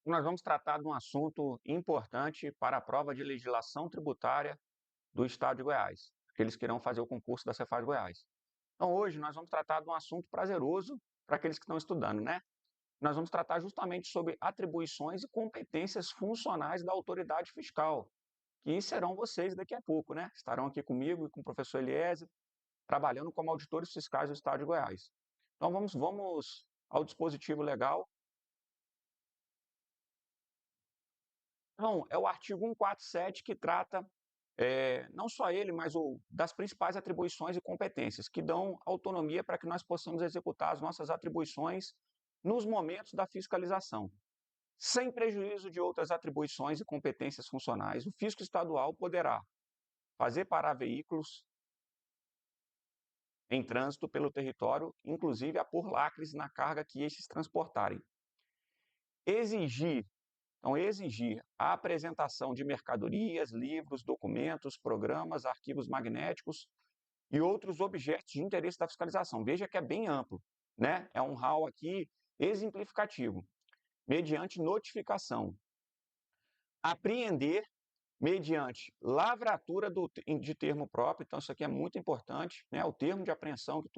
Nós vamos tratar de um assunto importante para a prova de legislação tributária do Estado de Goiás, aqueles que irão fazer o concurso da Cefaz Goiás. Então, hoje nós vamos tratar de um assunto prazeroso para aqueles que estão estudando, né? Nós vamos tratar justamente sobre atribuições e competências funcionais da autoridade fiscal, que serão vocês daqui a pouco, né? Estarão aqui comigo e com o professor Eliezer, trabalhando como auditores fiscais do Estado de Goiás. Então, vamos ao dispositivo legal. Então, é o artigo 147 que trata não só ele, mas das principais atribuições e competências, que dão autonomia para que nós possamos executar as nossas atribuições nos momentos da fiscalização. Sem prejuízo de outras atribuições e competências funcionais, o fisco estadual poderá fazer parar veículos em trânsito pelo território, inclusive apor lacres na carga que estes transportarem. Exigir a apresentação de mercadorias, livros, documentos, programas, arquivos magnéticos e outros objetos de interesse da fiscalização. Veja que é bem amplo, né? É um rol aqui exemplificativo, mediante notificação. Apreender mediante lavratura de termo próprio, então isso aqui é muito importante, né? O termo de apreensão que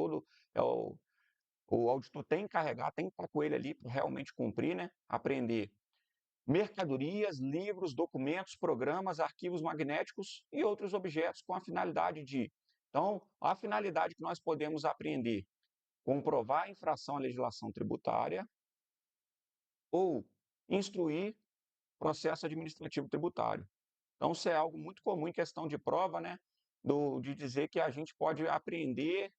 o auditor tem que carregar, tem que estar com ele ali para realmente cumprir, né? Apreender mercadorias, livros, documentos, programas, arquivos magnéticos e outros objetos com a finalidade de. Então, a finalidade que nós podemos apreender, comprovar a infração à legislação tributária ou instruir processo administrativo tributário. Então, isso é algo muito comum em questão de prova, né? De dizer que a gente pode apreender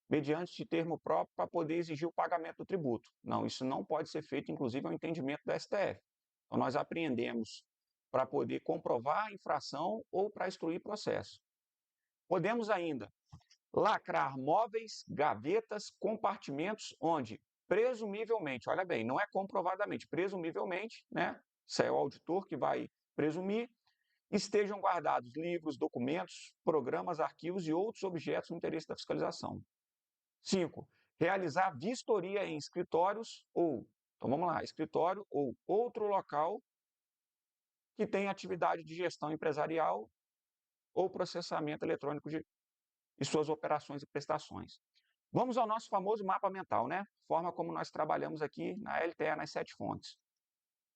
mediante termo próprio para poder exigir o pagamento do tributo. Não, isso não pode ser feito, inclusive, ao entendimento da STF. Então, nós apreendemos para poder comprovar a infração ou para instruir processo. Podemos ainda lacrar móveis, gavetas, compartimentos onde, presumivelmente, olha bem, não é comprovadamente, presumivelmente, né? Isso é o auditor que vai presumir, estejam guardados livros, documentos, programas, arquivos e outros objetos no interesse da fiscalização. 5. Realizar vistoria em escritórios então vamos lá, escritório ou outro local que tenha atividade de gestão empresarial ou processamento eletrônico e suas operações e prestações. Vamos ao nosso famoso mapa mental, né? Forma como nós trabalhamos aqui na LTE, nas 7 fontes.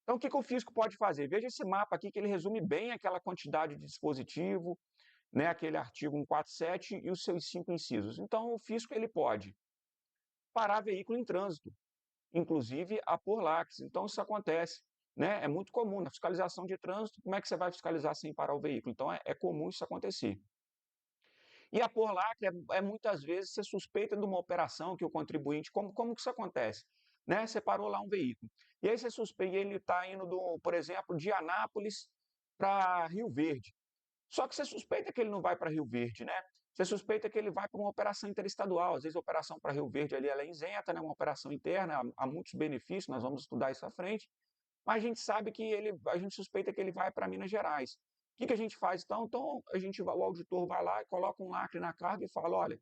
Então, o que o fisco pode fazer? Veja esse mapa aqui que ele resume bem aquela quantidade de dispositivo, né? Aquele artigo 147 e os seus 5 incisos. Então, o fisco ele pode parar veículo em trânsito, inclusive apor lacres. Então, isso acontece. Né? É muito comum na fiscalização de trânsito. Como é que você vai fiscalizar sem parar o veículo? Então, é comum isso acontecer. E apor lacre muitas vezes você suspeita de uma operação que o contribuinte. Como que isso acontece? Né? Você parou lá um veículo. E aí você suspeita, ele está indo, por exemplo, de Anápolis para Rio Verde. Só que você suspeita que ele não vai para Rio Verde, né? Você suspeita que ele vai para uma operação interestadual. Às vezes a operação para Rio Verde ali ela é isenta, né? Uma operação interna, há muitos benefícios, nós vamos estudar isso à frente. Mas a gente sabe que a gente suspeita que ele vai para Minas Gerais. O que a gente faz então? Então o auditor vai lá e coloca um lacre na carga e fala, olha,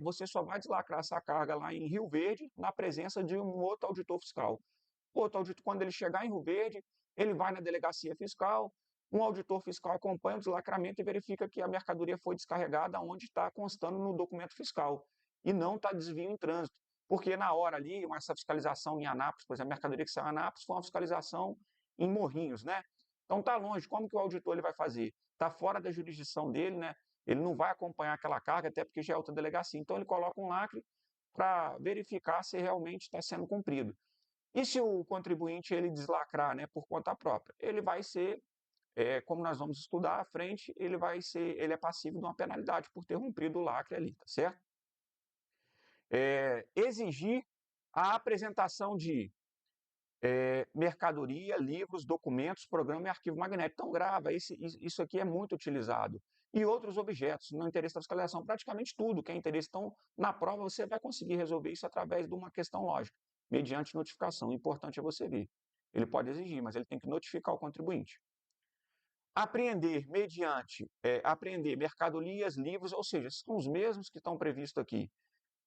você só vai deslacrar essa carga lá em Rio Verde na presença de um outro auditor fiscal. O outro auditor, quando ele chegar em Rio Verde, ele vai na delegacia fiscal, um auditor fiscal acompanha o deslacramento e verifica que a mercadoria foi descarregada onde está constando no documento fiscal e não está desvio em trânsito. Porque na hora ali, essa fiscalização em Anápolis, por exemplo, a mercadoria que saiu em Anápolis foi uma fiscalização em Morrinhos, né? Então está longe, como que o auditor ele vai fazer? Está fora da jurisdição dele, né? Ele não vai acompanhar aquela carga, até porque já é outra delegacia. Então ele coloca um lacre para verificar se realmente está sendo cumprido. E se o contribuinte ele deslacrar, né, por conta própria? Ele vai ser, como nós vamos estudar à frente, ele é passivo de uma penalidade por ter rompido o lacre ali, tá certo? Exigir a apresentação de mercadoria, livros, documentos, programa e arquivo magnético. Então, grava, isso aqui é muito utilizado. E outros objetos, no interesse da fiscalização, praticamente tudo que é interesse. Então, na prova, você vai conseguir resolver isso através de uma questão lógica, mediante notificação. O importante é você ver. Ele pode exigir, mas ele tem que notificar o contribuinte. Apreender apreender mercadorias, livros, ou seja, são os mesmos que estão previstos aqui.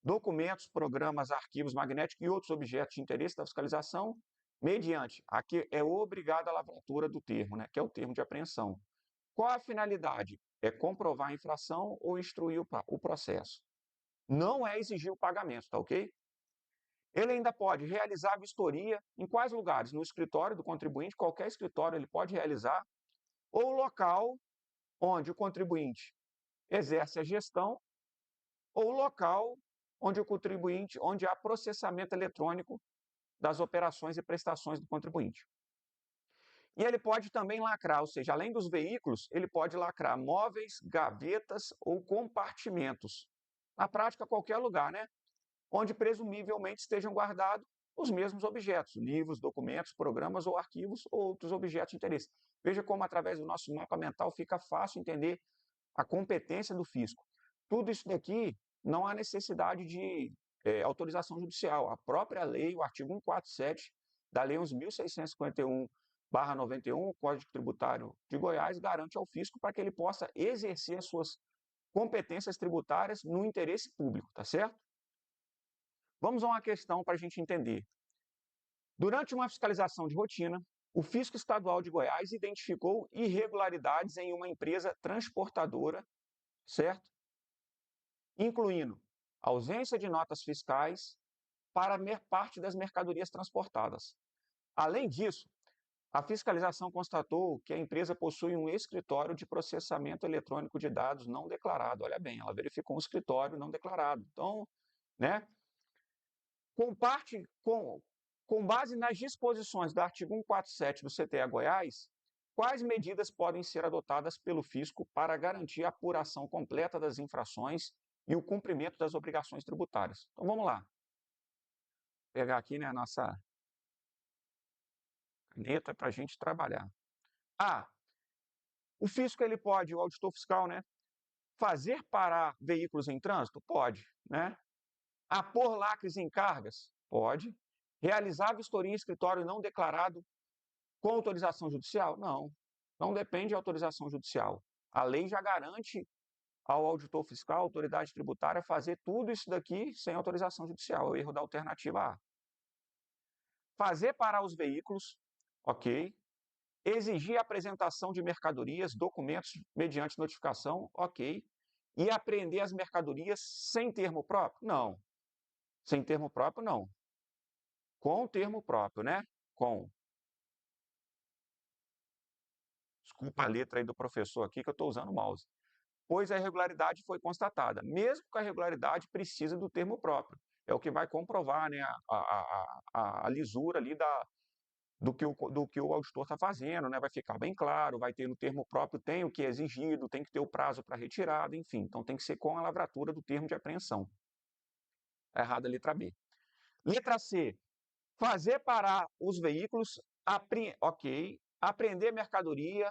Documentos, programas, arquivos magnéticos e outros objetos de interesse da fiscalização, mediante, aqui é obrigada a lavratura do termo, né, que é o termo de apreensão. Qual a finalidade? É comprovar a infração ou instruir o processo. Não é exigir o pagamento, tá ok? Ele ainda pode realizar a vistoria em quais lugares? No escritório do contribuinte, qualquer escritório ele pode realizar, ou local onde o contribuinte exerce a gestão, ou local onde o contribuinte, onde há processamento eletrônico das operações e prestações do contribuinte. E ele pode também lacrar, ou seja, além dos veículos, ele pode lacrar móveis, gavetas ou compartimentos. Na prática, qualquer lugar, né? Onde presumivelmente estejam guardados os mesmos objetos, livros, documentos, programas ou arquivos ou outros objetos de interesse. Veja como, através do nosso mapa mental, fica fácil entender a competência do fisco. Tudo isso daqui não há necessidade de autorização judicial. A própria lei, o artigo 147 da Lei 11.651/91, Código Tributário de Goiás, garante ao fisco para que ele possa exercer as suas competências tributárias no interesse público, tá certo? Vamos a uma questão para a gente entender. Durante uma fiscalização de rotina, o Fisco Estadual de Goiás identificou irregularidades em uma empresa transportadora, certo? Incluindo ausência de notas fiscais para parte das mercadorias transportadas. Além disso, a fiscalização constatou que a empresa possui um escritório de processamento eletrônico de dados não declarado. Olha bem, ela verificou um escritório não declarado. Então, né, com base nas disposições do artigo 147 do CTA Goiás, quais medidas podem ser adotadas pelo fisco para garantir a apuração completa das infrações e o cumprimento das obrigações tributárias? Então vamos lá. Vou pegar aqui, né, a nossa caneta para a gente trabalhar. O fisco ele pode, o auditor fiscal, né, fazer parar veículos em trânsito? Pode, né? Apor lacres em cargas? Pode. Realizar vistoria em escritório não declarado com autorização judicial? Não. Não depende de autorização judicial. A lei já garante ao auditor fiscal, à autoridade tributária, fazer tudo isso daqui sem autorização judicial. É o erro da alternativa A. Fazer parar os veículos, ok. Exigir a apresentação de mercadorias, documentos mediante notificação, ok. E apreender as mercadorias sem termo próprio? Não. Sem termo próprio, não. Com termo próprio, né? Com. Desculpa a letra aí do professor aqui, que eu estou usando o mouse. Pois a irregularidade foi constatada. Mesmo que a irregularidade precisa do termo próprio. É o que vai comprovar, né, a lisura ali do que o auditor está fazendo, né? Vai ficar bem claro, vai ter no termo próprio, tem o que é exigido, tem que ter o prazo para retirada, enfim. Então tem que ser com a lavratura do termo de apreensão. Está errada a letra B. Letra C. Fazer parar os veículos, ok. Apreender mercadoria,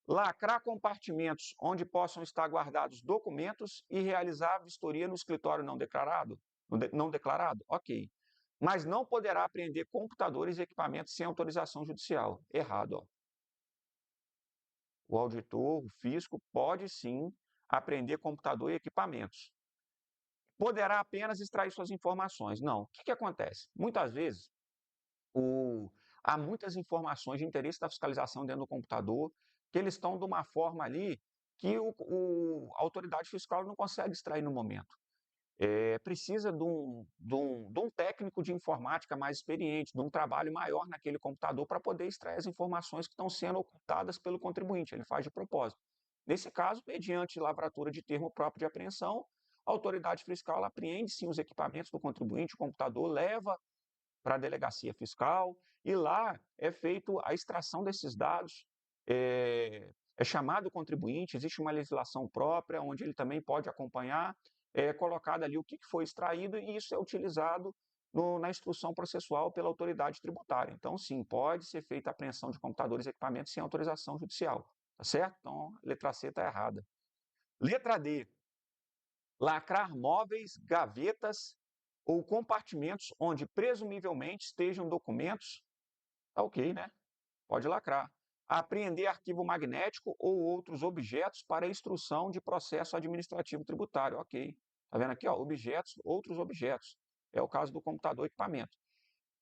lacrar compartimentos onde possam estar guardados documentos e realizar a vistoria no escritório não declarado? Não declarado? Ok. Mas não poderá apreender computadores e equipamentos sem autorização judicial. Errado. Ó. O auditor, o fisco, pode sim apreender computador e equipamentos. Poderá apenas extrair suas informações. Não. O que acontece? Muitas vezes, há muitas informações de interesse da fiscalização dentro do computador, que eles estão de uma forma ali que a autoridade fiscal não consegue extrair no momento. Precisa de um técnico de informática mais experiente, de um trabalho maior naquele computador para poder extrair as informações que estão sendo ocultadas pelo contribuinte. Ele faz de propósito. Nesse caso, mediante lavratura de termo próprio de apreensão, a autoridade fiscal ela apreende sim os equipamentos do contribuinte, o computador leva para a delegacia fiscal e lá é feita a extração desses dados, é chamado o contribuinte, existe uma legislação própria onde ele também pode acompanhar, é colocado ali o que foi extraído e isso é utilizado na instrução processual pela autoridade tributária. Então, sim, pode ser feita a apreensão de computadores e equipamentos sem autorização judicial, tá certo? Então, a letra C está errada. Letra D, lacrar móveis, gavetas ou compartimentos onde presumivelmente estejam documentos, tá ok, né? Pode lacrar. Apreender arquivo magnético ou outros objetos para instrução de processo administrativo tributário, ok. Tá vendo aqui, ó, objetos, outros objetos. É o caso do computador e equipamento.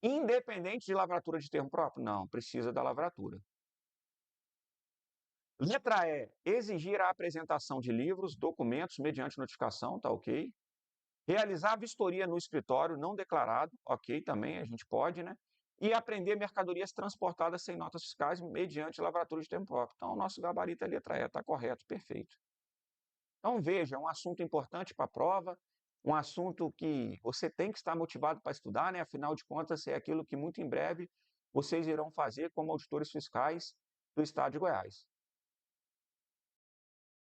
Independente de lavratura de termo próprio? Não, precisa da lavratura. Letra E, exigir a apresentação de livros, documentos mediante notificação, tá ok. Realizar vistoria no escritório não declarado, ok, também a gente pode, né? E apreender mercadorias transportadas sem notas fiscais mediante lavratura de termo próprio. Então, o nosso gabarito é letra E, está correto, perfeito. Então, veja, é um assunto importante para a prova, um assunto que você tem que estar motivado para estudar, né? Afinal de contas, é aquilo que muito em breve vocês irão fazer como auditores fiscais do Estado de Goiás.